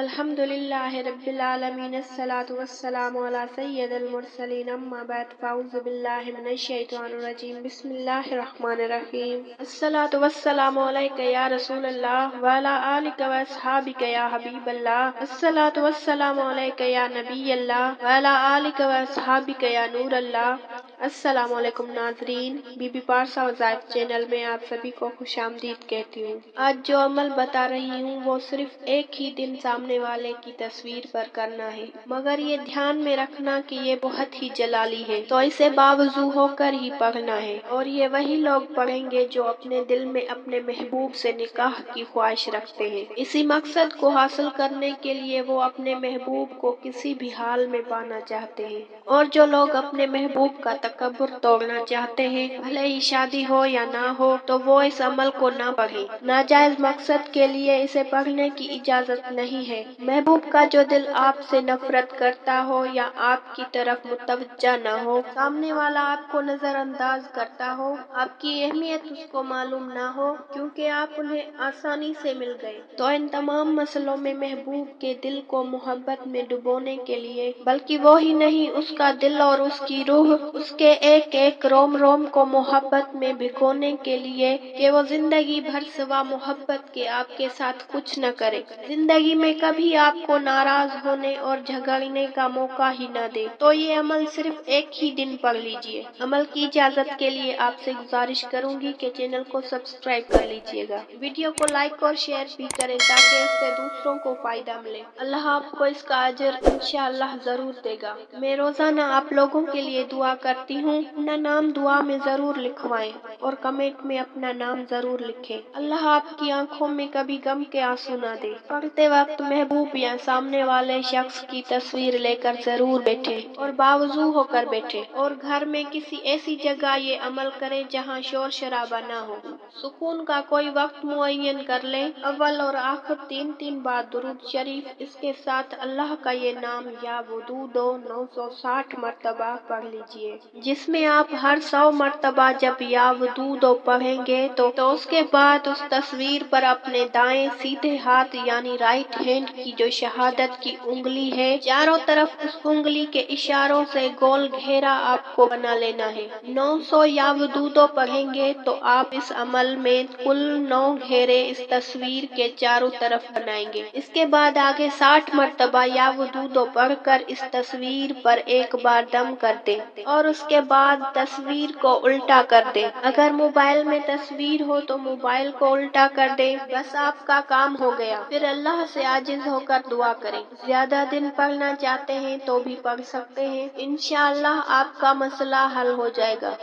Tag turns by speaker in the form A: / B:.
A: الحمد للہ رب العالمین الصلاۃ والسلام علی سید المرسلین اما بعد فاعوذ باللہ من الشیطان الرجیم بسم اللہ الرحمن الرحیم الصلاۃ والسلام علیک یا رسول اللہ وعلی آلک و اصحابک یا حبیب اللہ الصلاۃ والسلام علیک یا نبی اللہ وعلی آلک و اصحابک یا نور اللہ۔ السلام علیکم ناظرین، بی بی پارسا وظائف چینل میں آپ سبھی کو خوش آمدید کہتی ہوں۔ آج جو عمل بتا رہی ہوں وہ صرف ایک ہی دن سامنے والے کی تصویر پر کرنا ہے، مگر یہ دھیان میں رکھنا کہ یہ بہت ہی جلالی ہے تو اسے باوضو ہو کر ہی پڑھنا ہے، اور یہ وہی لوگ پڑھیں گے جو اپنے دل میں اپنے محبوب سے نکاح کی خواہش رکھتے ہیں۔ اسی مقصد کو حاصل کرنے کے لیے وہ اپنے محبوب کو کسی بھی حال میں پانا چاہتے ہیں، اور جو لوگ اپنے محبوب کا تکبر توڑنا چاہتے ہیں، بھلے ہی شادی ہو یا نہ ہو، تو وہ اس عمل کو نہ پڑھیں۔ ناجائز مقصد کے لیے اسے پڑھنے کی اجازت نہیں ہے۔ محبوب کا جو دل آپ سے نفرت کرتا ہو یا آپ کی طرف متوجہ نہ ہو، سامنے والا آپ کو نظر انداز کرتا ہو، آپ کی اہمیت اس کو معلوم نہ ہو کیونکہ آپ انہیں آسانی سے مل گئے، تو ان تمام مسئلوں میں محبوب کے دل کو محبت میں ڈبونے کے لیے، بلکہ وہ ہی نہیں اس کا دل اور اس کی روح، اس کے ایک ایک روم روم کو محبت میں بھگونے کے لیے کہ وہ زندگی بھر سوا محبت کے آپ کے ساتھ کچھ نہ کرے، زندگی میں کبھی آپ کو ناراض ہونے اور جھگڑنے کا موقع ہی نہ دے، تو یہ عمل صرف ایک ہی دن پڑھ لیجئے۔ عمل کی اجازت کے لیے آپ سے گزارش کروں گی کہ چینل کو سبسکرائب کر لیجئے گا، ویڈیو کو لائک اور شیئر بھی کریں تاکہ اس سے دوسروں کو فائدہ ملے۔ اللہ آپ کو اس کا اجر انشاءاللہ ضرور دے گا۔ میں روزانہ آپ لوگوں کے لیے دعا کرتی ہوں، اپنا نام دعا میں ضرور لکھوائیں اور کمنٹ میں اپنا نام ضرور لکھیں۔ اللہ آپ کی آنکھوں میں کبھی غم کے آنسو نہ دے۔ پڑھتے وقت محبوب یا سامنے والے شخص کی تصویر لے کر ضرور بیٹھیں اور باوضو ہو کر بیٹھیں، اور گھر میں کسی ایسی جگہ یہ عمل کریں جہاں شور شرابہ نہ ہو۔ سکون کا کوئی وقت معین کر لیں، اول اور آخر 3 بار درود شریف، اس کے ساتھ اللہ کا یہ نام یا ودود 960 مرتبہ پڑھ لیجئے، جس میں آپ ہر 100 مرتبہ جب یا ودود پڑھیں گے تو اس کے بعد اس تصویر پر اپنے دائیں سیدھے ہاتھ یعنی رائٹ ہینڈ کی جو شہادت کی انگلی ہے، چاروں طرف اس انگلی کے اشاروں سے گول گھیرا آپ کو بنا لینا ہے۔ 900 یا ودود پڑھیں گے تو آپ اس عمل میں کل 9 گھیرے اس تصویر کے چاروں طرف بنائیں گے۔ اس کے بعد آگے 60 مرتبہ یا ودود پڑھ کر اس تصویر پر ایک بار دم کر دیں، اور اس کے بعد تصویر کو الٹا کر دیں۔ اگر موبائل میں تصویر ہو تو موبائل کو الٹا کر دیں، بس آپ کا کام ہو گیا۔ پھر اللہ سے عاجز ہو کر دعا کریں۔ زیادہ دن پڑھنا چاہتے ہیں تو بھی پڑھ سکتے ہیں، انشاءاللہ آپ کا مسئلہ حل ہو جائے گا۔